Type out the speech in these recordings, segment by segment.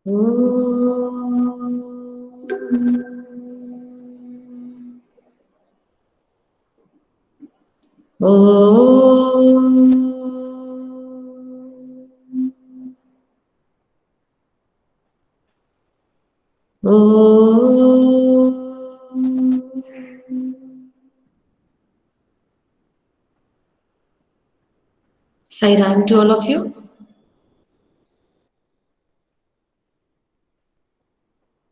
Sai Ram to all of you.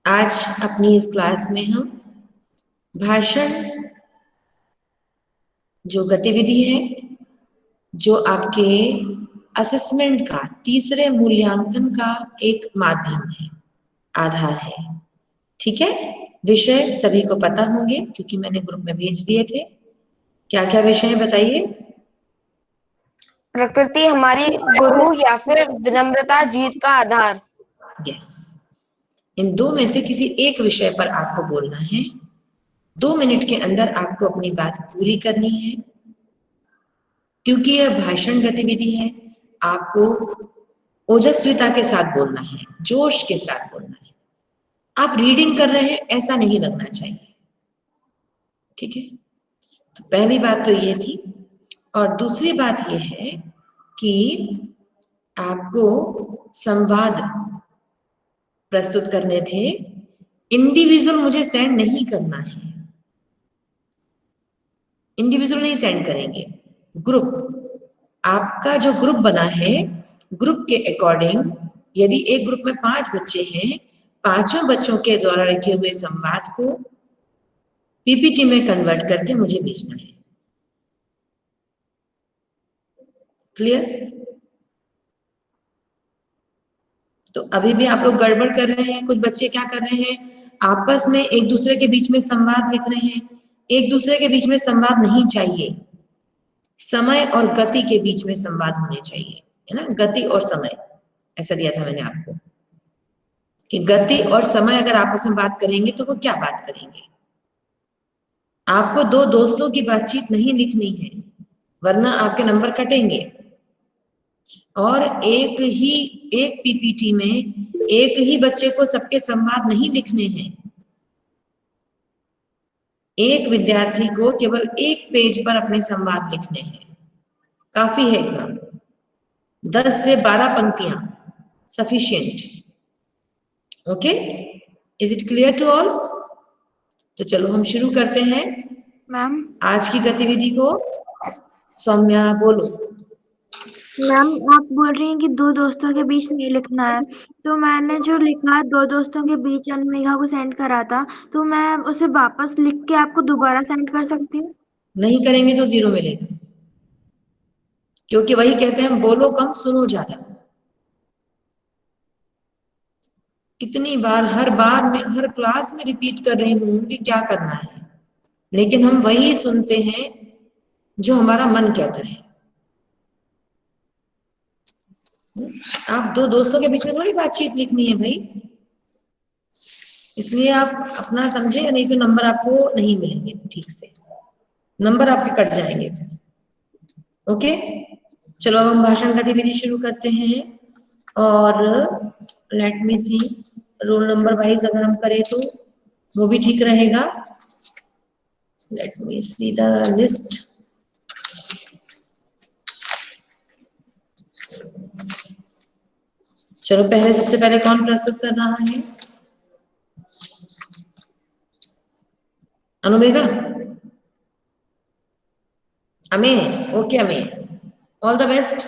आज अपनी इस क्लास में हम भाषण जो गतिविधि है, जो आपके असेसमेंट का तीसरे मूल्यांकन का एक माध्यम है, आधार है। ठीक है, विषय सभी को पता होंगे क्योंकि मैंने ग्रुप में भेज दिए थे। क्या क्या विषय है बताइए? प्रकृति हमारी गुरु या फिर विनम्रता जीत का आधार। यस, इन दो में से किसी एक विषय पर आपको बोलना है। 2 मिनट के अंदर आपको अपनी बात पूरी करनी है। क्योंकि यह भाषण गतिविधि है, आपको ओजस्विता के साथ बोलना है, जोश के साथ बोलना है। आप रीडिंग कर रहे हैं ऐसा नहीं लगना चाहिए। ठीक है, तो पहली बात तो ये थी। और दूसरी बात ये है कि आपको संवाद प्रस्तुत करने थे। इंडिविजुअल मुझे सेंड नहीं करना है, इंडिविजुअल नहीं सेंड करेंगे, ग्रुप। आपका जो ग्रुप बना है, ग्रुप के अकॉर्डिंग यदि एक ग्रुप में 5 बच्चे हैं, पांचों बच्चों के द्वारा लिखे हुए संवाद को पीपीटी में कन्वर्ट करके मुझे भेजना है। क्लियर? तो अभी भी आप लोग गड़बड़ कर रहे हैं। कुछ बच्चे क्या कर रहे हैं, आपस में एक दूसरे के बीच में संवाद लिख रहे हैं। एक दूसरे के बीच में संवाद नहीं चाहिए, समय और गति के बीच में संवाद होने चाहिए, है ना। गति और समय ऐसा दिया था मैंने आपको कि गति और समय अगर आपस में बात करेंगे तो वो क्या बात करेंगे। आपको 2 दोस्तों की बातचीत नहीं लिखनी है, वरना आपके नंबर कटेंगे। और एक पीपीटी में एक ही बच्चे को सबके संवाद नहीं लिखने हैं। एक विद्यार्थी को केवल एक पेज पर अपने संवाद लिखने हैं, काफी है इतना। 10 से 12 पंक्तियां sufficient. Okay, is it clear to all? तो चलो हम शुरू करते हैं मैम। आज की गतिविधि को। सौम्या बोलो। मैम, आप बोल रही हैं कि 2 दोस्तों के बीच नहीं लिखना है, तो मैंने जो लिखा 2 दोस्तों के बीच अनमेघा को सेंड करा था, तो मैं उसे वापस लिख के आपको दोबारा सेंड कर सकती हूँ? नहीं करेंगे तो 0 मिलेगा, क्योंकि वही कहते हैं बोलो कम सुनो ज्यादा। कितनी बार, हर बार में, हर क्लास में रिपीट कर रही हूँ कि क्या करना है, लेकिन हम वही सुनते हैं जो हमारा मन कहता है। आप 2 दोस्तों के बीच में थोड़ी बातचीत लिखनी है भाई, इसलिए आप अपना समझे, नहीं तो नंबर आपको नहीं मिलेंगे ठीक से, नंबर आपके कट जाएंगे। ओके, चलो अब हम भाषण गतिविधि शुरू करते हैं। और लेट मी सी, रोल नंबर वाइज अगर हम करें तो वो भी ठीक रहेगा। Let me see the list. चलो पहले, सबसे पहले कौन प्रस्तुत कर रहा है? अनुमेघा? अमे? ओके अमे, ऑल द बेस्ट।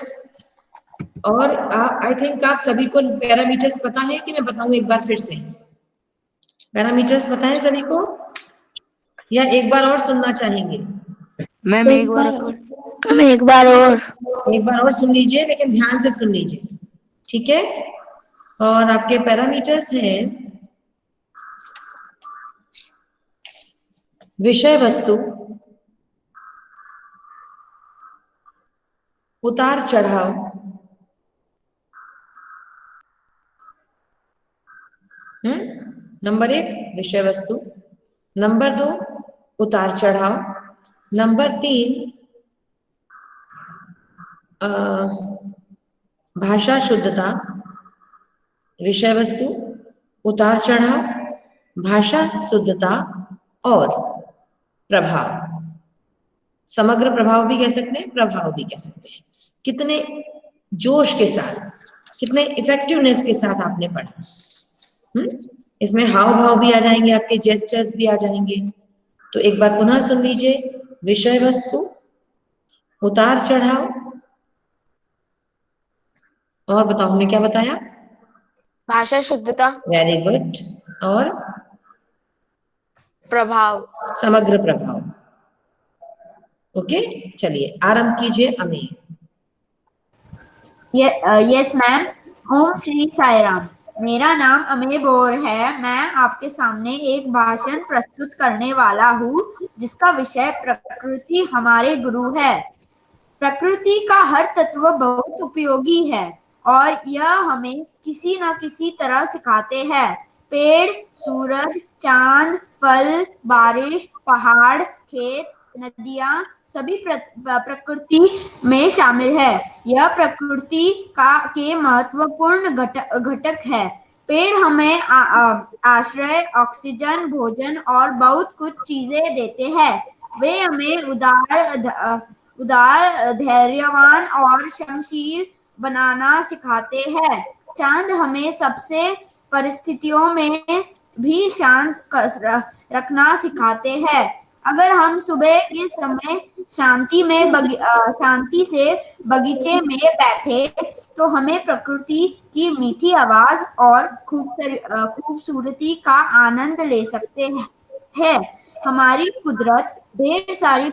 और आई थिंक आप सभी को पैरामीटर्स पता है कि मैं बताऊं एक बार फिर से? पैरामीटर्स पता है सभी को या एक बार और सुनना चाहेंगे? मैम एक बार और सुन लीजिए, लेकिन ध्यान से सुन लीजिए, ठीक है। और आपके पैरामीटर्स हैं विषय वस्तु, उतार चढ़ाव, नंबर 1 विषय वस्तु, नंबर 2 उतार चढ़ाव, नंबर 3 भाषा शुद्धता, विषय वस्तु, उतार चढ़ाव, भाषा शुद्धता और प्रभाव। समग्र प्रभाव भी कह सकते हैं, प्रभाव भी कह सकते हैं। कितने जोश के साथ, कितने इफेक्टिवनेस के साथ आपने पढ़ा। इसमें हाव भाव भी आ जाएंगे, आपके जेस्चर्स भी आ जाएंगे। तो एक बार पुनः सुन लीजिए। विषय वस्तु, उतार चढ़ाव, और बताओ हमने क्या बताया? भाषा शुद्धता, वेरी गुड। और प्रभाव, समग्र प्रभाव। ओके, चलिए आरंभ कीजिए अमेय। Yes ma'am. ओम श्री साई राम। मेरा नाम अमेय बोर है। मैं आपके सामने एक भाषण प्रस्तुत करने वाला हूँ जिसका विषय प्रकृति हमारे गुरु है। प्रकृति का हर तत्व बहुत उपयोगी है और यह हमें किसी न किसी तरह सिखाते हैं। पेड़, सूरज, चांद, फल, बारिश, पहाड़, खेत, नदियां सभी प्रकृति में शामिल है। यह प्रकृति के महत्वपूर्ण घटक है। पेड़ हमें आश्रय, ऑक्सीजन, भोजन और बहुत कुछ चीजें देते हैं। वे हमें उदार, धैर्यवान और क्षमाशील बनाना सिखाते हैं। चांद हमें सबसे परिस्थितियों में भी शांत रखना सिखाते हैं। अगर हम सुबह के समय शांति से बगीचे में बैठे तो हमें प्रकृति की मीठी आवाज और खूबसूरती का आनंद ले सकते हैं। हमारी कुदरत ढेर सारी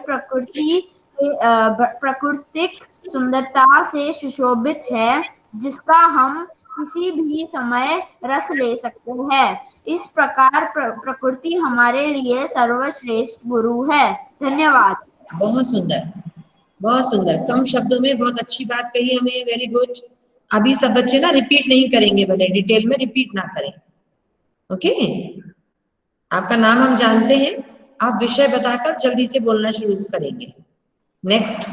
प्राकृतिक सुंदरता से सुशोभित है जिसका हम किसी भी समय रस ले सकते हैं। इस प्रकार प्रकृति हमारे लिए सर्वश्रेष्ठ गुरु है। धन्यवाद। बहुत सुंदर, बहुत सुंदर। कम शब्दों में बहुत अच्छी बात कही हमें। Very good. अभी सब बच्चे ना रिपीट नहीं करेंगे, भले डिटेल में रिपीट ना करें। ओके, आपका नाम हम जानते हैं, आप विषय बताकर जल्दी से बोलना शुरू करेंगे। नेक्स्ट,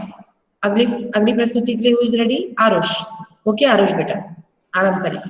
अगली प्रस्तुति के लिए who is ready? Aarush. Okay Aarush बेटा, आरंभ करें।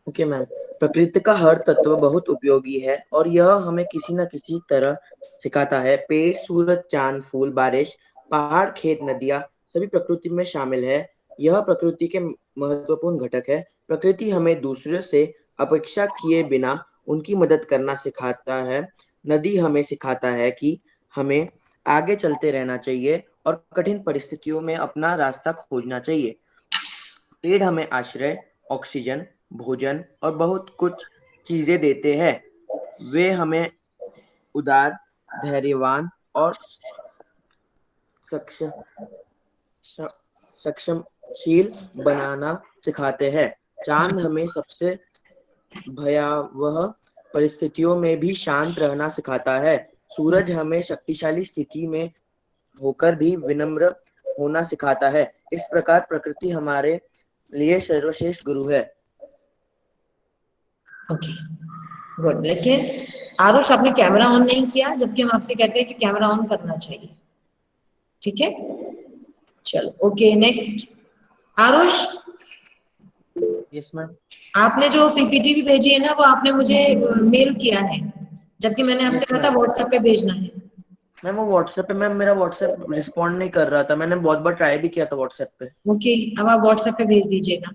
Okay ma'am. प्रकृति का हर तत्व बहुत उपयोगी है और यह हमें किसी न किसी तरह सिखाता है। पेड़, सूरज, चांद, फूल, बारिश, पहाड़, खेत, नदियां सभी प्रकृति में शामिल है। यह प्रकृति के महत्वपूर्ण घटक है। प्रकृति हमें दूसरों से अपेक्षा किए बिना उनकी मदद करना सिखाता है। नदी हमें सिखाता है कि हमें आगे चलते रहना चाहिए और कठिन परिस्थितियों में अपना रास्ता खोजना चाहिए। पेड़ हमें आश्रय, ऑक्सीजन, भोजन और बहुत कुछ चीजें देते हैं। वे हमें उदार, धैर्यवान और सक्षमशील बनाना सिखाते हैं। चांद हमें सबसे भयावह परिस्थितियों में भी शांत रहना सिखाता है। सूरज हमें शक्तिशाली स्थिति में होकर भी विनम्र होना सिखाता है। इस प्रकार प्रकृति हमारे लिए सर्वश्रेष्ठ गुरु है। Okay, good. लेकिन आरुष आपने कैमरा ऑन नहीं किया, जबकि हम आपसे कहते हैं कि कैमरा ऑन करना चाहिए। ठीक है, चलो। Okay, next Aarush. Yes ma'am. आपने जो पीपीटी भी भेजी है ना, वो आपने मुझे मेल किया है, जबकि मैंने आपसे कहा था व्हाट्सएप पे भेजना है। मैम वो व्हाट्सएप पे, मैम मेरा व्हाट्सएप रिस्पॉन्ड नहीं कर रहा था। मैंने बहुत बार ट्राई भी किया था व्हाट्सएप पे। ओके, अब आप व्हाट्सएप पे भेज दीजिएगा।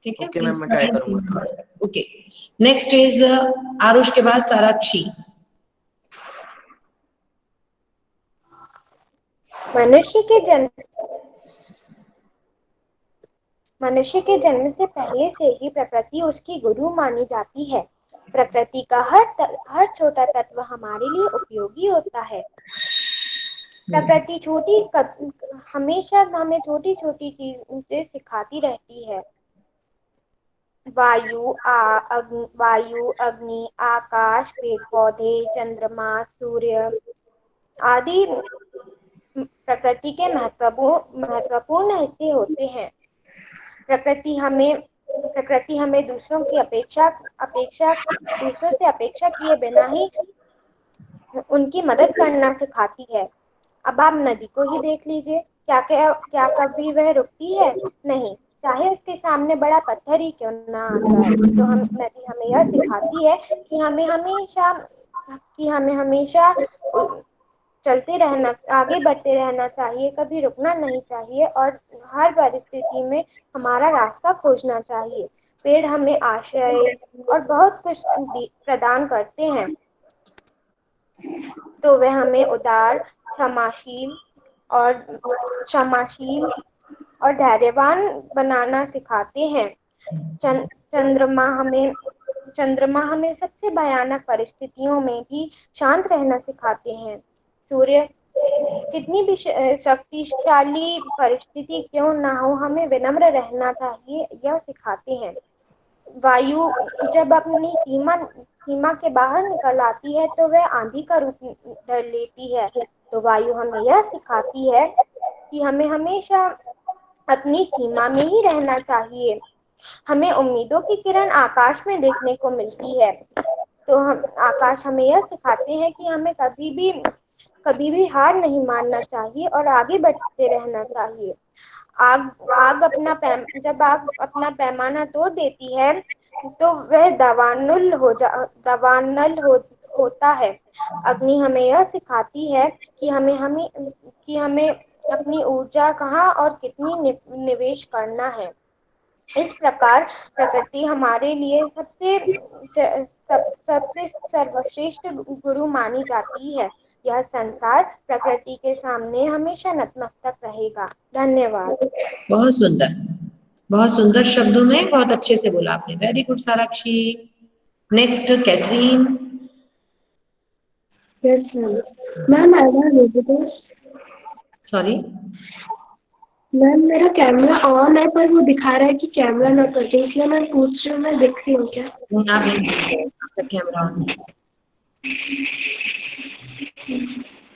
ठीक है, ओके मैम, मैं ट्राई करूंगा। ओके, नेक्स्ट इज आरुष के बाद साराक्षी। मनुष्य के जन्म से पहले से ही प्रकृति उसकी गुरु मानी जाती है। प्रकृति का हर छोटा तत्व हमारे लिए उपयोगी होता है। प्रकृति हमेशा हमें छोटी छोटी चीजें सिखाती रहती है। वायु, अग्नि, आकाश, पेड़ पौधे, चंद्रमा, सूर्य आदि प्रकृति के महत्वपूर्ण हिस्से होते हैं। प्रकृति हमें दूसरों से अपेक्षा किए बिना ही उनकी मदद करना सिखाती है। अब आप नदी को ही देख लीजिए, क्या कभी वह रुकती है? नहीं। चाहे उसके सामने बड़ा पत्थर ही क्यों ना आता है। तो नदी हमें यह सिखाती है कि हमें हमेशा चलते रहना, आगे बढ़ते रहना चाहिए, कभी रुकना नहीं चाहिए और हर परिस्थिति में हमारा रास्ता खोजना चाहिए। पेड़ हमें आश्रय और बहुत कुछ प्रदान करते हैं, तो वे हमें उदार, क्षमाशील और धैर्यवान बनाना सिखाते हैं। चंद्रमा हमें सबसे भयानक परिस्थितियों में भी शांत रहना सिखाते हैं। सूर्य कितनी भी शक्तिशाली परिस्थिति क्यों ना हो, हमें विनम्र रहना चाहिए, यह सिखाते हैं। वायु जब अपनी सीमा के बाहर निकल आती है तो वह आंधी का रूप धर लेती है। तो वायु हमें यह सिखाती है कि हमें हमेशा अपनी सीमा में ही रहना चाहिए। हमें उम्मीदों की किरण आकाश में देखने को मिलती है, तो आकाश हमें यह सिखाते हैं कि हमें कभी भी हार नहीं मानना चाहिए और आगे बढ़ते रहना चाहिए। जब आग अपना पैमाना तोड़ देती है तो वह दावानल होता है। अग्नि हमें यह सिखाती है कि हमें अपनी ऊर्जा कहाँ और कितनी निवेश करना है। इस प्रकार प्रकृति हमारे लिए सबसे सर्वश्रेष्ठ गुरु मानी जाती है। यह संसार प्रकृति के सामने हमेशा नतमस्तक रहेगा। धन्यवाद। बहुत सुंदर शब्दों में बहुत अच्छे से बोला आपने। Very good Sarakshi. Next Catherine. Yes ma'am. Sorry ma'am, मेरा कैमरा ऑन है पर वो दिखा रहा है कि कैमरा ना करके, इसलिए मैं पूछ रही हूँ, मैं दिख रही हूँ क्या? आपका कैमरा ऑन।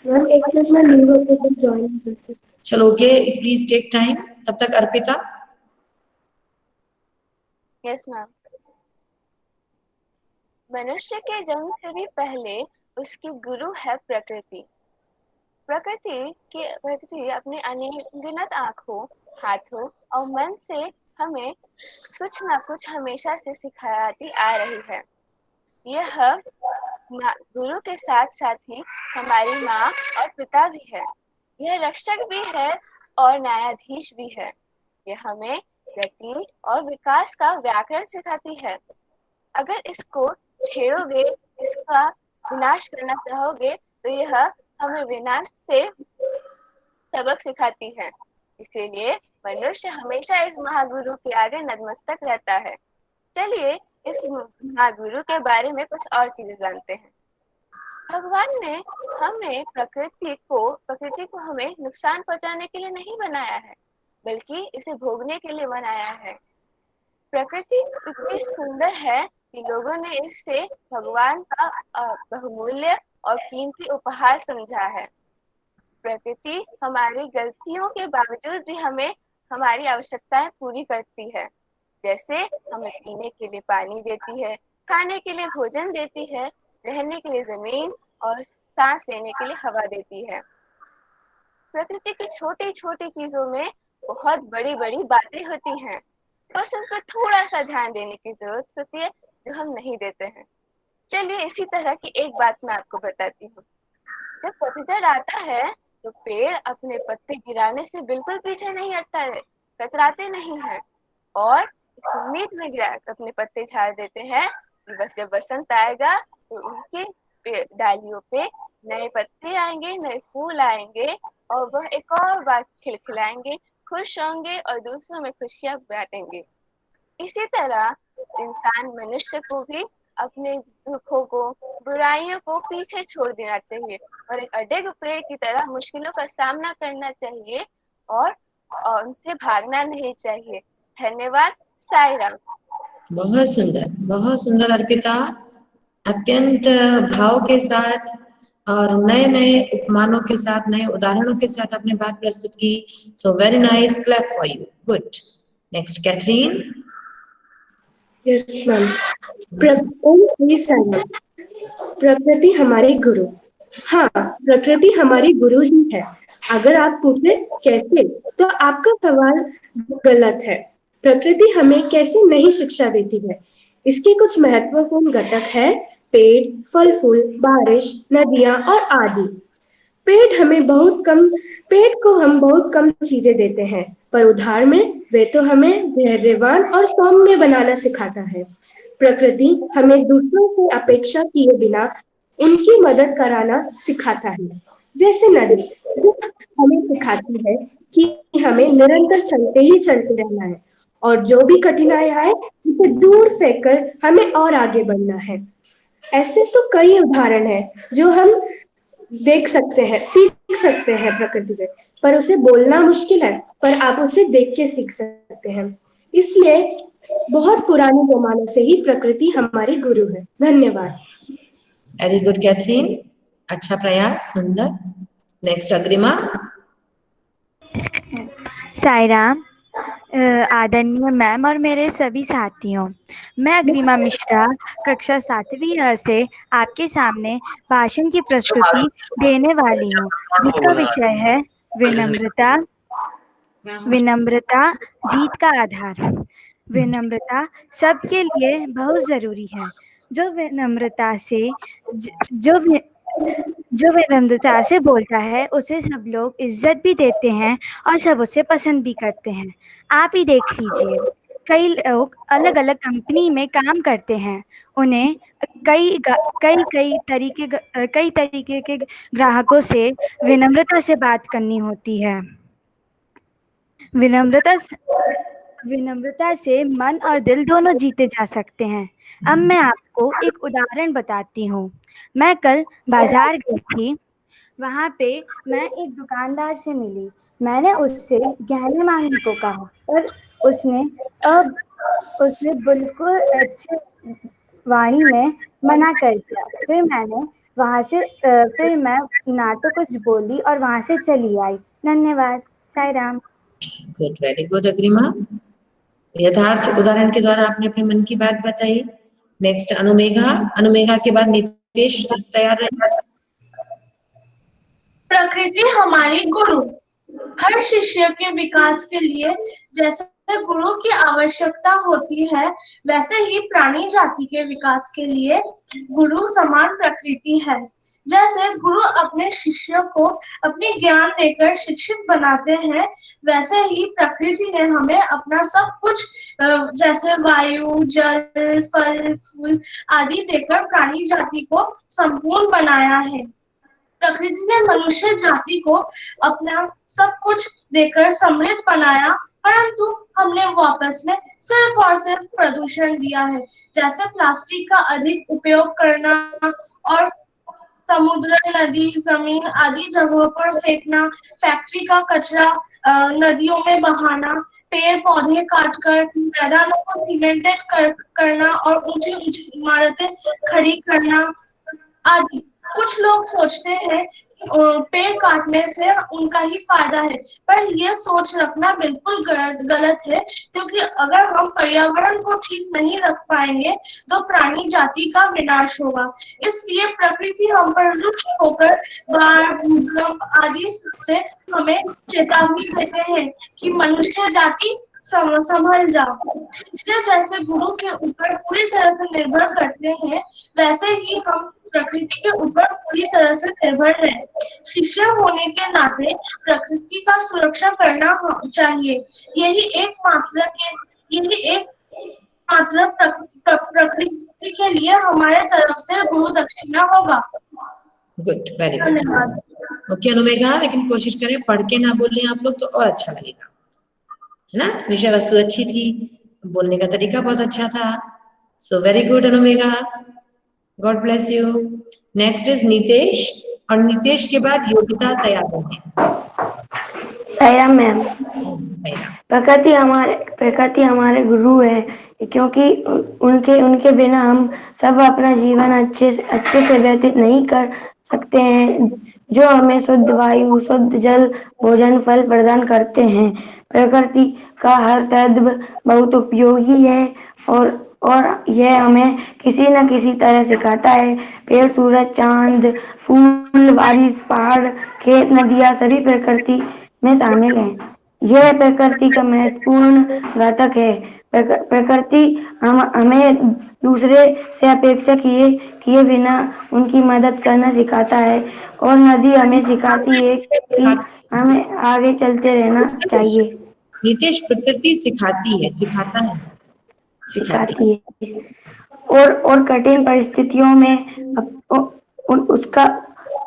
मैम एक मिनट, मैं न्यू होते तक ज्वाइन करती हूँ। चलो ओके, प्लीज टेक टाइम। तब तक अर्पिता। Yes ma'am. मनुष्य के जन्म से भी पहले उसकी गुरु है प्रकृति। प्रकृति अपने अनगिनत आँखों, हाथों और मन से हमें कुछ न कुछ हमेशा से सिखाती आ रही है। यह गुरु के साथ साथ ही हमारी माँ और पिता भी है। यह रक्षक भी है और न्यायाधीश भी है। यह हमें गति और विकास का व्याकरण सिखाती है। अगर इसको छेड़ोगे, इसका विनाश करना चाहोगे, तो यह हमें विनाश से सबक सिखाती है। इसीलिए मनुष्य हमेशा इस महागुरु के आगे नतमस्तक रहता है। चलिए इस महागुरु के बारे में कुछ और चीजें जानते हैं। भगवान ने हमें प्रकृति को हमें नुकसान पहुंचाने के लिए नहीं बनाया है, बल्कि इसे भोगने के लिए बनाया है। प्रकृति इतनी सुंदर है कि लोगों ने इसे भगवान का बहुमूल्य और कीमती उपहार समझा है। प्रकृति हमारी गलतियों के बावजूद भी हमें हमारी आवश्यकताएं पूरी करती है। जैसे हमें पीने के लिए पानी देती है, खाने के लिए भोजन देती है, रहने के लिए जमीन और सांस लेने के लिए हवा देती है। प्रकृति की छोटी छोटी चीजों में बहुत बड़ी बड़ी बातें होती हैं, बस उन पर थोड़ा सा ध्यान देने की जरूरत होती है, जो हम नहीं देते हैं। चलिए इसी तरह की एक बात मैं आपको बताती हूँ। जब पतझड़ आता है तो पेड़ अपने पत्ते गिराने से बिल्कुल पीछे नहीं हटता है, कतराते नहीं है और इस उम्मीद में अपने पत्ते झाड़ देते हैं कि बस जब बसंत आएगा तो उनके डालियों पे नए पत्ते आएंगे, नए फूल आएंगे और वह एक और बार खिलखिलाएंगे, खुश होंगे और दूसरों में खुशियां बांटेंगे। इसी तरह मनुष्य को भी अपने दुखों को, बुराइयों को पीछे छोड़ देना चाहिए और एक अडिग पेड़ की तरह मुश्किलों का सामना करना चाहिए और उनसे भागना नहीं चाहिए। धन्यवाद। साई राम। बहुत सुंदर अर्पिता। अत्यंत भाव के साथ और नए नए उपमानों के साथ, नए उदाहरणों के साथ अपने बात प्रस्तुत की। So very nice, clap for you. Good. Next Catherine. Yes ma'am. प्रकृति हमारी गुरु। हाँ, प्रकृति हमारी गुरु ही है। अगर आप पूछे कैसे, तो आपका सवाल गलत है। प्रकृति हमें कैसी नई शिक्षा देती है? इसके कुछ महत्वपूर्ण घटक है पेड़, फल फूल, बारिश, नदियां और आदि। पेड़ को हम बहुत कम चीजें देते हैं, पर उधार में वे तो हमें धैर्यवान और सौम्य बनाना सिखाता है। प्रकृति हमें दूसरों से अपेक्षा किए बिना उनकी मदद कराना सिखाता है। जैसे नदी हमें सिखाती है कि हमें निरंतर चलते रहना है और जो भी कठिनाई आए उसे दूर फेंक कर हमें और आगे बढ़ना है। ऐसे तो कई उदाहरण हैं जो हम देख सकते हैं, सीख सकते हैं प्रकृति से, पर उसे बोलना मुश्किल है, पर आप उसे देख के सीख सकते हैं। इसलिए बहुत पुराने जमाने से ही प्रकृति हमारी गुरु है। धन्यवाद। वेरी गुड कैथरीन, अच्छा प्रयास, सुंदर। नेक्स्ट अग्रिमा। साईराम आदरणीय मैम और मेरे सभी साथियों, मैं अग्रिमा मिश्रा कक्षा 7वीं अ से आपके सामने भाषण की प्रस्तुति देने वाली हूँ, जिसका विषय है विनम्रता। विनम्रता जीत का आधार। विनम्रता सबके लिए बहुत जरूरी है। जो विनम्रता से जो विनम्रता से बोलता है उसे सब लोग इज्जत भी देते हैं और सब उसे पसंद भी करते हैं। आप ही देख लीजिए, कई लोग अलग अलग कंपनी में काम करते हैं, उन्हें कई तरीके के ग्राहकों से विनम्रता से बात करनी होती है। विनम्रता से मन और दिल दोनों जीते जा सकते हैं। अब मैं आपको एक उदाहरण बताती हूँ। मैं कल बाजार गई थी, वहाँ पे मैं एक दुकानदार से मिली। मैंने उससे गहने मांगने को कहा, पर उसने बिल्कुल अच्छे वाणी में मना कर दिया। फिर मैं ना तो कुछ बोली और वहाँ से चली आई। धन्यवाद। Sai Ram. Good, very good Agrima. यथार्थ उदाहरण के द्वारा आपने अपने मन की बात बताई। नेक्स्ट अनुमेघा। अनुमेघा के बाद नितेश तैयार रहे। प्रकृति हमारी गुरु। हर शिष्य के विकास के लिए जैसे गुरु की आवश्यकता होती है, वैसे ही प्राणी जाति के विकास के लिए गुरु समान प्रकृति है। जैसे गुरु अपने शिष्यों को अपनी ज्ञान देकर शिक्षित बनाते हैं, वैसे ही प्रकृति ने हमें अपना सब कुछ जैसे वायु, जल, फल, फूल आदि देकर प्राणी जाति को संपूर्ण बनाया है। प्रकृति ने मनुष्य जाति को अपना सब कुछ देकर समृद्ध बनाया, परंतु हमने वापस में सिर्फ और सिर्फ प्रदूषण दिया है। जैसे प्लास्टिक का अधिक उपयोग करना और समुद्र, नदी, जमीन आदि जगहों पर फेंकना, फैक्ट्री का कचरा नदियों में बहाना, पेड़ पौधे काटकर मैदानों को सीमेंटेड करना और ऊंची ऊंची इमारतें खड़ी करना आदि। कुछ लोग सोचते हैं कि पेड़ काटने से उनका ही फायदा है, पर यह सोच रखना बिल्कुल गलत है, क्योंकि अगर हम पर्यावरण को ठीक नहीं रख पाएंगे तो प्राणी जाति का विनाश होगा। इसलिए प्रकृति हम पर रुष्ट होकर बाढ़, भूकंप आदि से हमें चेतावनी देते हैं कि मनुष्य जाति संभल जाओ। शिष्य जैसे गुरु के ऊपर पूरी तरह से निर्भर करते हैं, वैसे ही हम प्रकृति के ऊपर पूरी तरह से निर्भर है। शिष्य होने के नाते प्रकृति का सुरक्षा करना चाहिए। यही एकमात्र प्रकृति के लिए हमारे तरफ से गुरु दक्षिणा होगा। Good, very good. ओके अनुमेघा, लेकिन कोशिश करें पढ़ के ना बोलें आप लोग, तो और अच्छा लगेगा, है ना। विषय वस्तु अच्छी थी, बोलने का तरीका बहुत अच्छा था। So very good Anumegha, god bless you. Next is Nitesh, और नितेश के बाद योगिता तैयार रहे। साईराम मैम। प्रकृति हमारे गुरु है, क्योंकि उनके बिना हम सब अपना जीवन अच्छे से व्यतीत नहीं कर सकते हैं, जो हमें शुद्ध वायु, शुद्ध जल, भोजन, फल प्रदान करते हैं। प्रकृति का हर तत्व बहुत उपयोगी है और यह हमें किसी न किसी तरह सिखाता है। पेड़, सूरज, चांद, फूल, बारिश, पहाड़, खेत, नदियाँ सभी प्रकृति में शामिल हैं। यह प्रकृति का महत्वपूर्ण घटक है। प्रकृति हमें दूसरे से अपेक्षा किए बिना उनकी मदद करना सिखाता है, और नदी हमें सिखाती है कि हमें आगे चलते रहना चाहिए। नितेश, प्रकृति सिखाती है, सिखाता है, सिखाती है, और कठिन परिस्थितियों में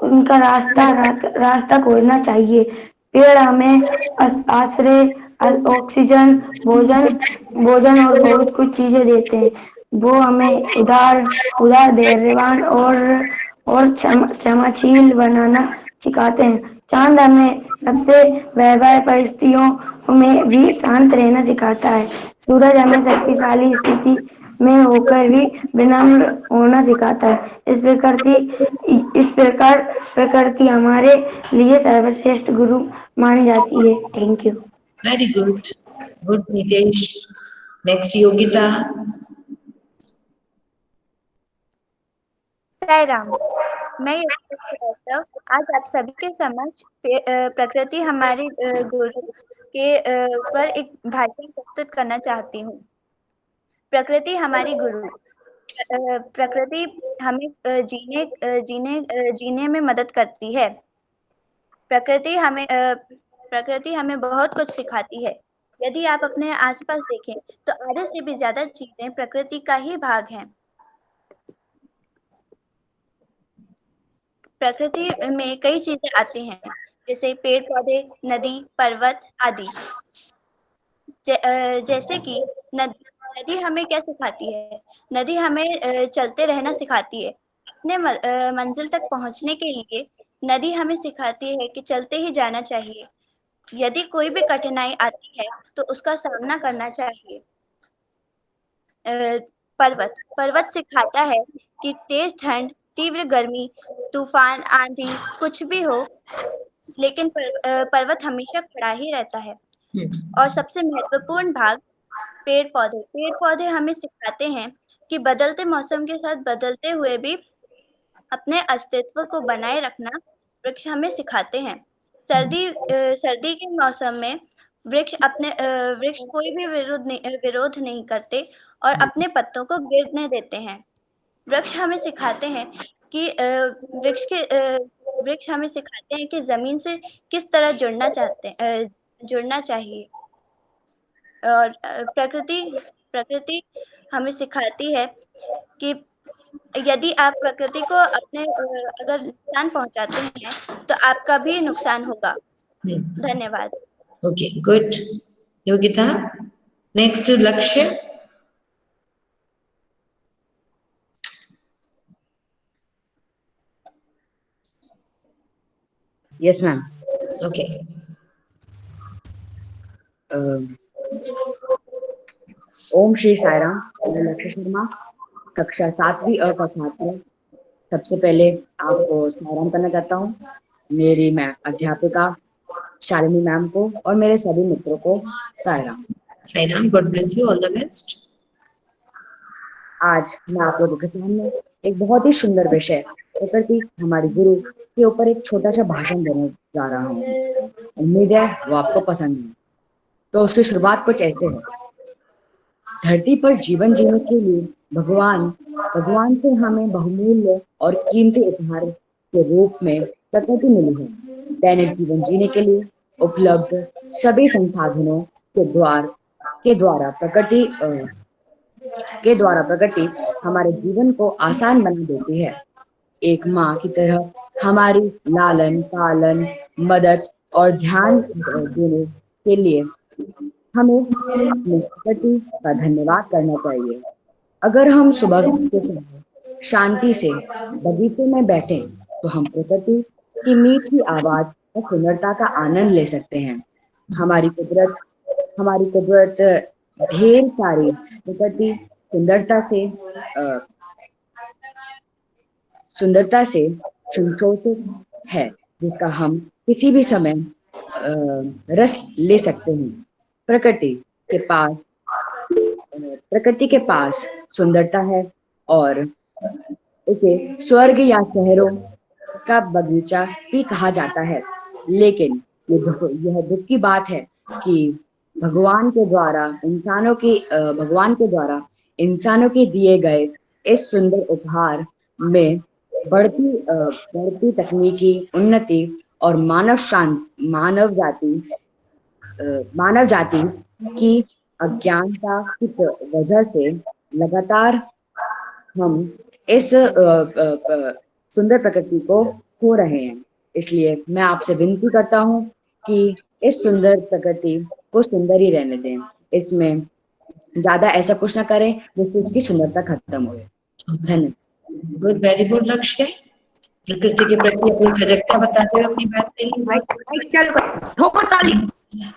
उनका रास्ता खोजना चाहिए। पेड़ हमें आश्रय, ऑक्सीजन, भोजन और बहुत कुछ चीजें देते हैं। वो हमें उदार, धैर्यवान और क्षमाशील बनाना सिखाते हैं। चांद हमें सबसे व्यवहार परिस्थितियों में भी शांत रहना सिखाता है। सूरज हमें शक्तिशाली स्थिति में होकर भी विनम्र होना सिखाता है। इस प्रकार प्रकृति हमारे लिए सर्वश्रेष्ठ गुरु मानी जाती है। Thank you. Very good, good Nitesh. Next Yogita. Sai Ram, मैं योगिता आज आप सभी के समक्ष प्रकृति हमारी गुरु के पर एक भाषण प्रस्तुत करना चाहती हूँ। प्रकृति हमारी गुरु। प्रकृति हमें जीने में मदद करती है। प्रकृति हमें बहुत कुछ सिखाती है। यदि आप अपने आसपास देखें तो आधे से भी ज्यादा चीजें प्रकृति का ही भाग हैं। प्रकृति में कई चीजें आती हैं, जैसे पेड़ पौधे, नदी, पर्वत आदि। जैसे कि नदी हमें क्या सिखाती है? नदी हमें चलते रहना सिखाती है। अपने मंजिल तक पहुंचने के लिए नदी हमें सिखाती है कि चलते ही जाना चाहिए। यदि कोई भी कठिनाई आती है तो उसका सामना करना चाहिए। पर्वत सिखाता है कि तेज ठंड, तीव्र गर्मी, तूफान, आंधी कुछ भी हो, लेकिन पर्वत हमेशा खड़ा ही रहता है। और सबसे महत्वपूर्ण भाग पेड़ पौधे हमें सिखाते हैं कि बदलते मौसम के साथ बदलते हुए भी अपने अस्तित्व को बनाए रखना वृक्ष हमें सिखाते हैं। सर्दी के मौसम में वृक्ष कोई भी विरोध नहीं करते और अपने पत्तों को गिरने देते हैं। वृक्ष हमें सिखाते हैं कि वृक्ष हमें सिखाते हैं कि जमीन से किस तरह जुड़ना चाहिए। और प्रकृति हमें सिखाती है कि यदि आप प्रकृति को अगर नुकसान पहुंचाते हैं तो आपका भी नुकसान होगा। धन्यवाद। Okay, good Yogita. नेक्स्ट लक्ष्य। Yes ma'am. ओके। ओम श्री साई राम। मैं लक्ष्य शर्मा, कक्षा 7वीं अ का छात्र हूँ। सबसे पहले आपको साई राम करना चाहता हूँ, मेरी मैम अध्यापिका शालिनी मैम को और मेरे सभी मित्रों को Sai Ram. Sai Ram, God bless you, all the best. आज मैं आप लोगों के सामने एक बहुत ही सुंदर विषय प्रकृति हमारी गुरु के ऊपर एक छोटा सा भाषण देने जा रहा हूँ। उम्मीद है वो आपको पसंद है। तो उसकी शुरुआत कुछ ऐसे है। धरती पर जीवन जीने के लिए भगवान से हमें बहुमूल्य और कीमती उपहार के रूप में प्रकृति मिली है। दैनिक जीवन जीने के लिए उपलब्ध सभी संसाधनों के द्वारा प्रकृति हमारे जीवन को आसान बना देती है। एक माँ की तरह हमारी लालन पालन, मदद और ध्यान देने के लिए हमें अपनी प्रकृति का धन्यवाद करना चाहिए। अगर हम सुबह के समय शांति से बगीचे में बैठे तो हम प्रकृति की मीठी आवाज और सुंदरता का आनंद ले सकते हैं। हमारी कुदरत ढेर सारी प्रकृति सुंदरता से सुशोभित है, जिसका हम किसी भी समय रस ले सकते हैं। प्रकृति के पास सुंदरता है और इसे स्वर्ग या शहरों का बगीचा भी कहा जाता है। लेकिन यह दुख की बात है कि भगवान के द्वारा इंसानों के दिए गए इस सुंदर उपहार में बढ़ती तकनीकी उन्नति और मानव जाति की अज्ञानता की वजह से लगातार हम इस सुंदर प्रकृति को खो रहे हैं। इसलिए मैं आपसे विनती करता हूँ कि इस सुंदर प्रकृति को सुंदर ही रहने दें, इसमें ज्यादा ऐसा कुछ ना करें जिससे इसकी सुंदरता खत्म हो। धन्यवाद। गुड, वेरी गुड लक्ष्य। प्रकृति के प्रति अपनी सजगता बताते हुए अपनी बात कही।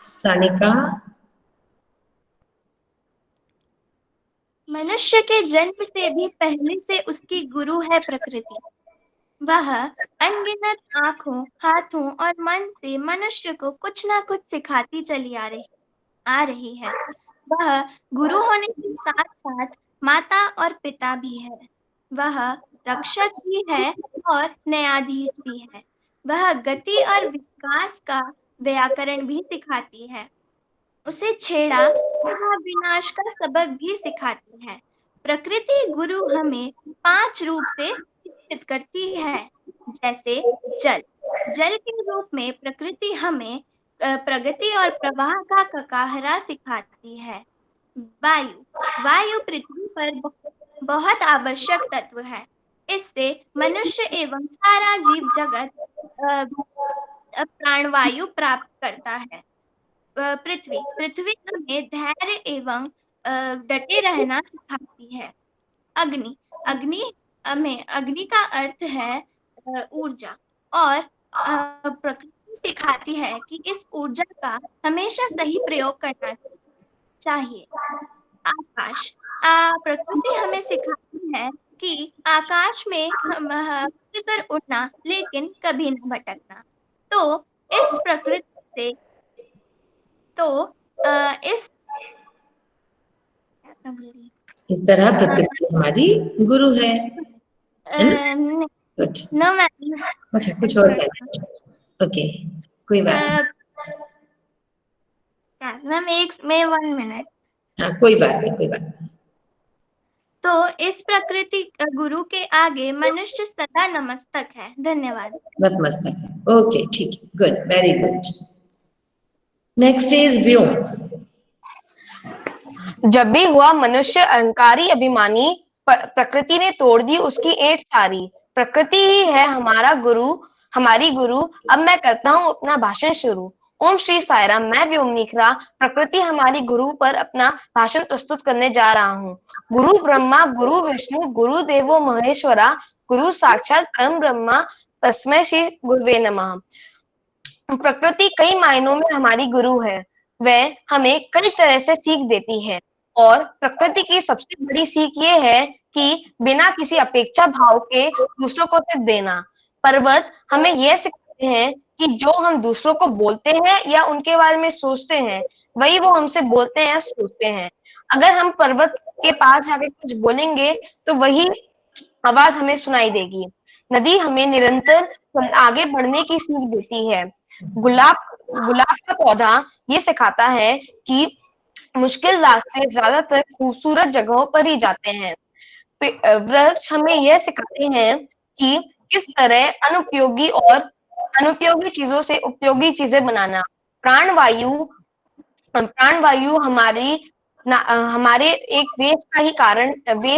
सानिका। मनुष्य के जन्म से भी पहले से उसकी गुरु है प्रकृति। वह अनगिनत आँखों, हाथों और मन से मनुष्य को कुछ ना कुछ सिखाती चली आ रही है। वह गुरु होने के साथ साथ माता और पिता भी है। वह रक्षक भी है और न्यायाधीश भी है। वह गति और विकास का व्याकरण भी सिखाती है। उसे छेड़ा वह विनाश का सबक भी सिखाती है। प्रकृति गुरु हमें 5 रूप से शिक्षित करती है, जैसे जल के रूप में प्रकृति हमें प्रगति और प्रवाह का ककाहरा सिखाती है। वायु पृथ्वी पर बहुत आवश्यक तत्व है। इससे मनुष्य एवं सारा जीव जगत प्राणवायु प्राप्त करता है। पृथ्वी हमें धैर्य एवं डटे रहना सिखाती है। अग्नि का अर्थ है ऊर्जा, और प्रकृति सिखाती है कि इस ऊर्जा का हमेशा सही प्रयोग करना चाहिए। आकाश, प्रकृति हमें सिखाती है कि आकाश में कर उड़ना लेकिन कभी न भटकना। तो इस प्रकृति से इस तरह प्रकृति हमारी गुरु है। No ma'am. अच्छा, कुछ और कहना? ओके, कोई बात नहीं। 1 मिनट। हाँ, कोई बात नहीं। तो इस प्रकृति गुरु के आगे मनुष्य सदा नमस्तक है। धन्यवाद। नतमस्तक है। ओके, ठीक है, good, very good. Next is Vyom. जब भी हुआ मनुष्य अहंकारी अभिमानी, प्रकृति ने तोड़ दी उसकी एट सारी। प्रकृति ही है हमारा गुरु, हमारी गुरु। अब मैं करता हूँ अपना भाषण शुरू। ओम श्री साईराम। मैं व्योम निखरा प्रकृति हमारी गुरु पर अपना भाषण प्रस्तुत करने जा रहा हूँ। गुरु ब्रह्मा, गुरु विष्णु, गुरु देवो महेश्वरा, गुरु साक्षात परम ब्रह्मा, तस्मै श्री गुरुवे नमः। प्रकृति कई मायनों में हमारी गुरु है। वह हमें कई तरह से सीख देती है, और प्रकृति की सबसे बड़ी सीख ये है कि बिना किसी अपेक्षा भाव के दूसरों को सिर्फ देना। पर्वत हमें यह सिखाते हैं कि जो हम दूसरों को बोलते हैं या उनके बारे में सोचते हैं, वही वो हमसे बोलते हैं या सोचते हैं। अगर हम पर्वत के पास जाके कुछ बोलेंगे तो वही आवाज हमें सुनाई देगी। नदी हमें निरंतर आगे बढ़ने की सीख देती है। गुलाब का पौधा ये सिखाता है कि मुश्किल रास्ते ज्यादातर खूबसूरत जगहों पर ही जाते हैं। वृक्ष हमें यह सिखाते हैं कि किस तरह अनुपयोगी चीजों से उपयोगी चीजें बनाना। प्राणवायु हमारे एक वेस्ट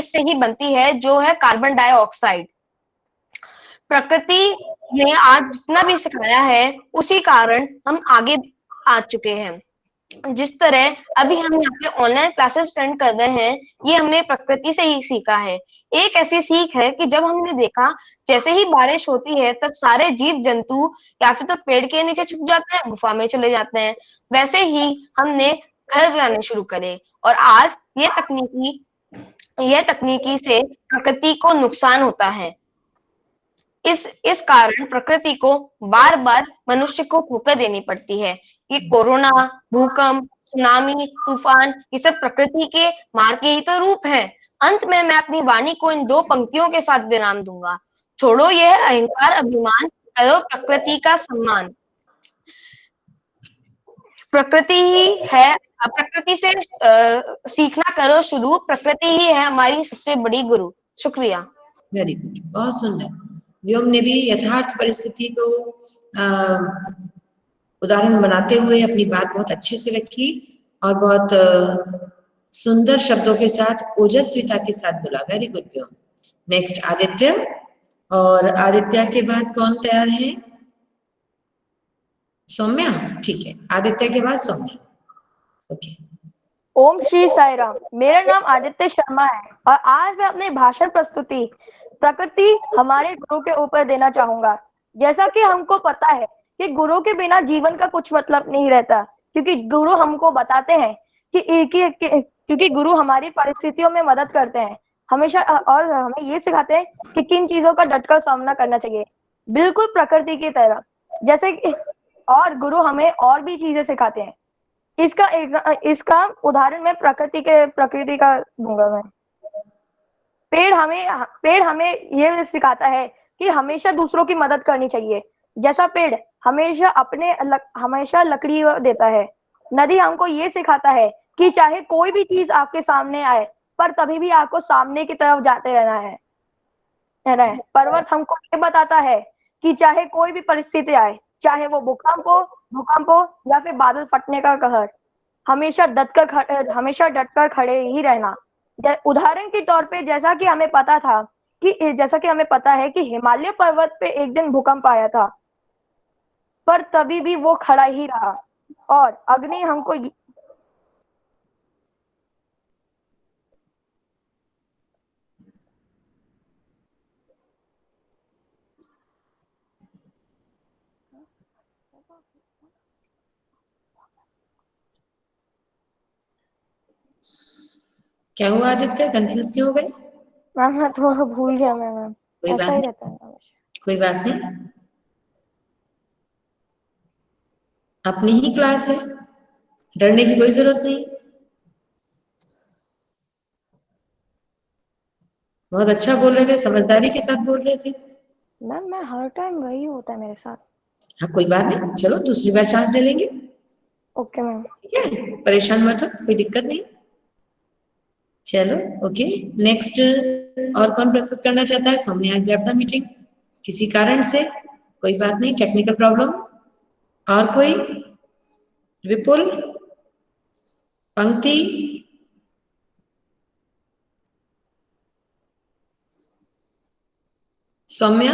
से ही बनती है, जो है कार्बन डाइऑक्साइड। प्रकृति ने आज जितना भी सिखाया है उसी कारण हम आगे आ चुके हैं। जिस तरह अभी हम यहाँ पे ऑनलाइन क्लासेस अटेंड कर रहे हैं, ये हमने प्रकृति से ही सीखा है। एक ऐसी सीख है कि जब हमने देखा जैसे ही बारिश होती है तब सारे जीव जंतु या फिर तो पेड़ के नीचे छुप जाते हैं, गुफा में चले जाते हैं, वैसे ही हमने घर बनाने शुरू करे। और आज ये तकनीकी से प्रकृति को नुकसान होता है। इस कारण प्रकृति को बार बार मनुष्य को ठोकर देनी पड़ती है। ये कोरोना, भूकंप, सुनामी, तूफान, ये सब प्रकृति के मार के ही तो रूप हैं। अंत में मैं अपनी वाणी को इन 2 पंक्तियों के साथ विराम दूंगा। छोड़ो यह अहंकार अभिमान, करो प्रकृति का सम्मान। प्रकृति ही है, प्रकृति से सीखना करो शुरू, प्रकृति ही है हमारी सबसे बड़ी गुरु। शुक्रिया। वेरी गुड, बहुत सुंदर। व्योम ने भी यथार्थ परिस्थिति को उदाहरण बनाते हुए अपनी बात बहुत अच्छे से रखी और बहुत सुंदर शब्दों के साथ, ओजस्विता के साथ बोला। वेरी गुड व्योम। नेक्स्ट आदित्य, और आदित्य के बाद कौन तैयार है? सौम्या, ठीक है, आदित्य के बाद सौम्या। ओके। ओम श्री साई राम। मेरा नाम आदित्य शर्मा है और आज मैं अपनी भाषण प्रस्तुति प्रकृति हमारे गुरु के ऊपर देना चाहूंगा। जैसा कि हमको पता है कि गुरु के बिना जीवन का कुछ मतलब नहीं रहता, क्योंकि गुरु हमको बताते हैं क्योंकि गुरु हमारी परिस्थितियों में मदद करते हैं हमेशा, और हमें ये सिखाते हैं कि किन चीजों का डटकर सामना करना चाहिए, बिल्कुल प्रकृति की तरह। जैसे कि और गुरु हमें और भी चीजें सिखाते हैं। इसका उदाहरण मैं प्रकृति का दूंगा। मैं पेड़ हमें ये सिखाता है कि हमेशा दूसरों की मदद करनी चाहिए। जैसा पेड़ हमेशा लकड़ी देता है। नदी हमको ये सिखाता है कि चाहे कोई भी चीज आपके सामने आए, पर तभी भी आपको सामने की तरफ जाते रहना है। पर्वत हमको ये बताता है कि चाहे कोई भी परिस्थिति आए, चाहे वो भूकंप हो या फिर बादल फटने का कहर, हमेशा डटकर खड़े ही रहना। उदाहरण के तौर पे जैसा कि हमें पता है कि हिमालय पर्वत पे एक दिन भूकंप आया था, पर तभी भी वो खड़ा ही रहा। और अग्नि हमको क्या हुआ आदित्य, कंफ्यूज क्यों हो गए? मैम मैं थोड़ा भूल गया। मैम कोई ऐसा बात ही नहीं, रहता है। कोई बात नहीं, अपनी ही क्लास है, डरने की कोई जरूरत नहीं। बहुत अच्छा बोल रहे थे, समझदारी के साथ बोल रहे थे। मैम मैं हर टाइम वही होता है मेरे साथ। हाँ कोई बात नहीं, चलो दूसरी बार चांस ले लेंगे। Okay ma'am. ठीक है, परेशान मत हो, कोई दिक्कत नहीं। चलो ओके, नेक्स्ट और कौन प्रस्तुत करना चाहता है? Saumya has left the meeting किसी कारण से, कोई बात नहीं, टेक्निकल प्रॉब्लम। और कोई? Vipul, Pankti, Saumya?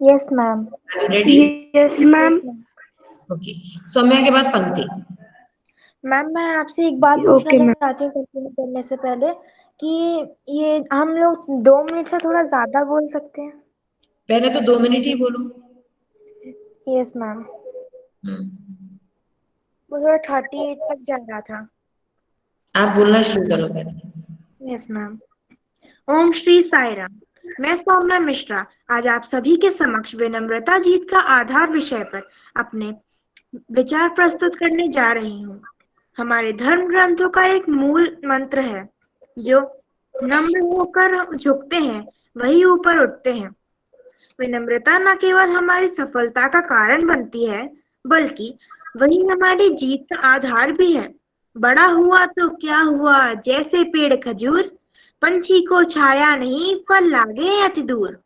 Yes ma'am. Ready? Yes ma'am. Okay, Saumya के बाद पंक्ति। मैम मैं आपसे एक बात पूछना चाहती हूँ कंटिन्यू करने से पहले कि ये हम लोग 2 मिनट से थोड़ा ज्यादा बोल सकते हैं? पहले तो 2 मिनट ही बोलो। Yes ma'am. वो थोड़ा 38 तक जा रहा था। आप बोलना शुरू करो पहले। Yes ma'am. ओम श्री साई राम। मैं सौम्या मिश्रा आज आप सभी के समक्ष विनम्रता जीत का आधार विषय पर अपने विचार प्रस्तुत करने जा रही हूँ। हमारे धर्म ग्रंथों का एक मूल मंत्र है, जो नम्र होकर झुकते हैं वही ऊपर उठते हैं। विनम्रता न केवल हमारी सफलता का कारण बनती है, बल्कि वही हमारी जीत का आधार भी है। बड़ा हुआ तो क्या हुआ, जैसे पेड़ खजूर, पंछी को छाया नहीं फल लागे अति दूर।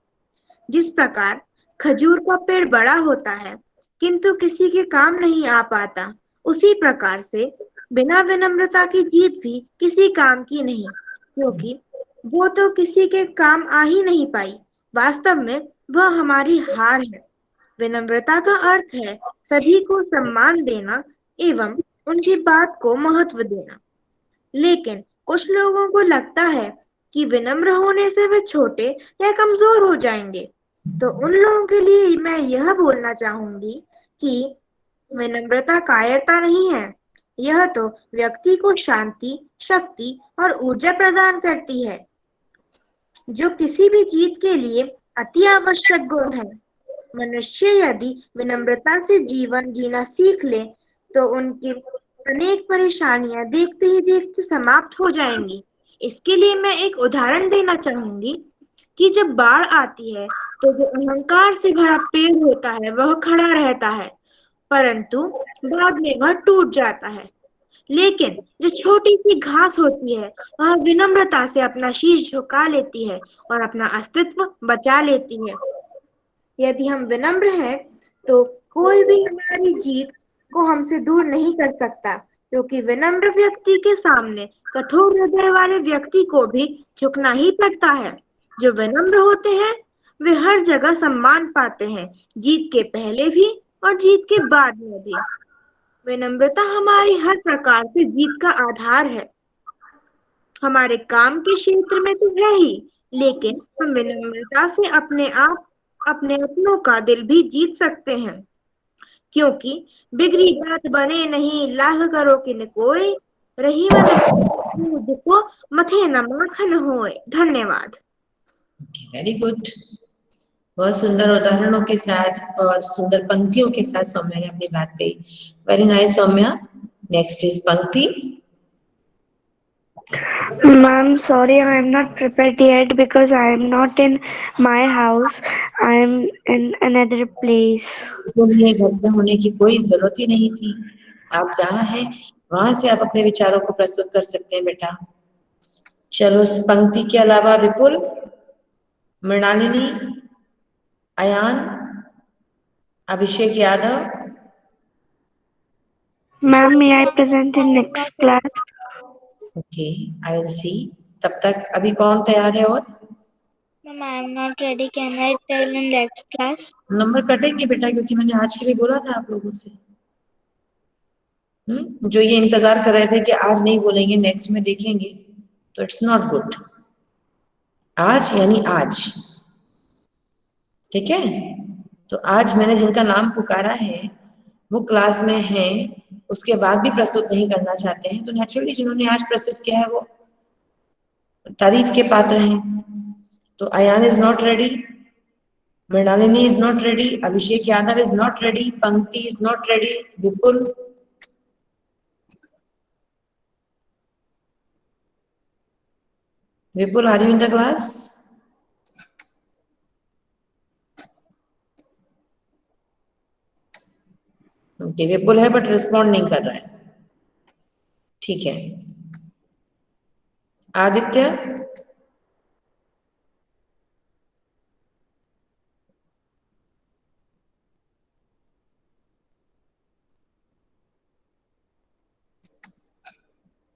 जिस प्रकार खजूर का पेड़ बड़ा होता है किंतु किसी के काम नहीं आ पाता, उसी प्रकार से बिना विनम्रता की जीत भी किसी काम की नहीं, क्योंकि वो तो किसी के काम आ ही नहीं पाई। वास्तव में वह हमारी हार है। विनम्रता का अर्थ है सभी को सम्मान देना एवं उनकी बात को महत्व देना। लेकिन कुछ लोगों को लगता है कि विनम्र होने से वे छोटे या कमजोर हो जाएंगे, तो उन लोगों के लिए मैं यह बोलना चाहूंगी कि विनम्रता कायरता नहीं है, यह तो व्यक्ति को शांति, शक्ति और ऊर्जा प्रदान करती है, जो किसी भी जीत के लिए अति आवश्यक गुण है। मनुष्य यदि विनम्रता से जीवन जीना सीख ले तो उनकी अनेक परेशानियां देखते ही देखते समाप्त हो जाएंगी। इसके लिए मैं एक उदाहरण देना चाहूंगी कि जब बाढ़ आती है तो जो अहंकार से भरा पेड़ होता है वह खड़ा रहता है, परंतु बाद में वह टूट जाता है। लेकिन जो छोटी सी घास होती है वह विनम्रता से अपना शीश झुका लेती है और अपना अस्तित्व बचा लेती है। यदि हम विनम्र हैं तो कोई भी हमारी जीत को हमसे दूर नहीं कर सकता, क्योंकि विनम्र व्यक्ति के सामने कठोर हृदय वाले व्यक्ति को भी झुकना ही पड़ता है। जो विनम्र होते हैं वे हर जगह सम्मान पाते हैं, जीत के पहले भी और जीत के बाद में भी। विनम्रता हमारी हर प्रकार से जीत का आधार है। हमारे काम के क्षेत्र में तो है ही, लेकिन हम विनम्रता से अपने अपनों का दिल भी जीत सकते हैं, क्योंकि बिगड़ी बात बने नहीं, लाख करो किन कोय, रही मन को मथे न माखन होए। धन्यवाद। Very good. बहुत सुंदर उदाहरणों के साथ और सुंदर पंक्तियों के साथ सौम्या ने अपनी बात कही। Very nice Saumya. Next is Pankti. Ma'am, sorry, I am not prepared yet because I am not in my house. I am in another place. ये घर में होने की कोई जरूरत ही नहीं थी। आप जहाँ हैं वहां से आप अपने विचारों को प्रस्तुत कर सकते हैं बेटा। चलो, इस पंक्ति के अलावा विपुल, Mrinalini, Ayan, Abhishek Yadav. Ma'am, may I present in next class? Okay, I will see. तब तक अभी कौन तैयार है? और Ma'am, I am not ready. Can I tell in next class? Number कटेंगे बेटा, क्योंकि मैंने आज के लिए बोला था आप लोगों से। जो ये इंतजार कर रहे थे कि आज नहीं बोलेंगे नेक्स्ट में देखेंगे, तो इट्स नॉट गुड। आज यानी आज, ठीक है? तो आज मैंने जिनका नाम पुकारा है वो क्लास में हैं, उसके बाद भी प्रस्तुत नहीं करना चाहते हैं, तो नेचुरली जिन्होंने आज प्रस्तुत किया है वो तारीफ के पात्र हैं। तो Ayaan is not ready, Mrinalini is not ready, Abhishek Yadav is not ready, Pankti is not ready, Vipul, Vipul are you in the class? Okay, Vipul है बट रिस्पॉन्ड नहीं कर रहा है। ठीक है, Aditya,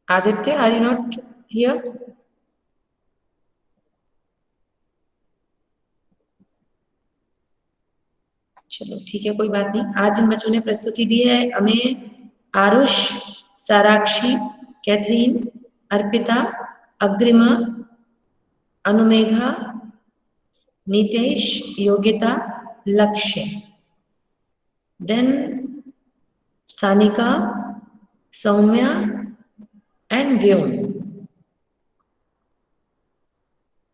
Aditya are you not here? चलो ठीक है, कोई बात नहीं। आज जिन बच्चों ने प्रस्तुति दी है, Amey, Aarush, Sarakshi, Catherine, Arpita, Agrima, Anumegha, Nitesh, Yogita, Lakshya, then Sanika, Saumya and Vyom.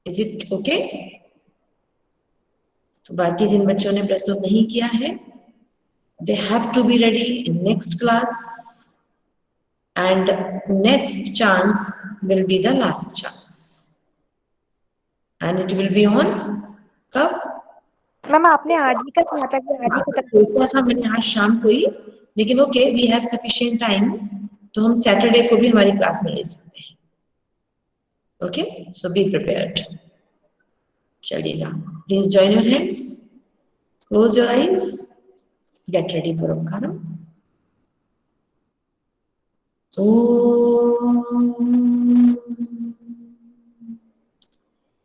Is it okay? तो बाकी जिन बच्चों ने प्रस्तुत नहीं किया है, they have to be ready in next class, and next chance will be the last chance, and it will be on कब? मैम आपने आज ही का कहा था कि आज ही का सोचा था मैंने आज शाम को ही, लेकिन okay, we have sufficient time, तो हम सैटरडे को भी हमारी क्लास में ले सकते हैं। Okay, so be prepared. चलिएगा, please join your hands, close your eyes, get ready for Omkaram. Om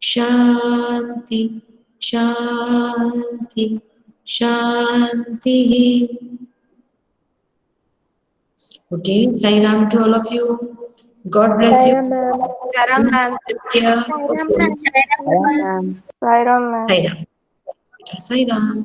शांति शांति शांति। Okay, Sai Ram to all of you, god bless you. Sairam ma'am. Sai Ram.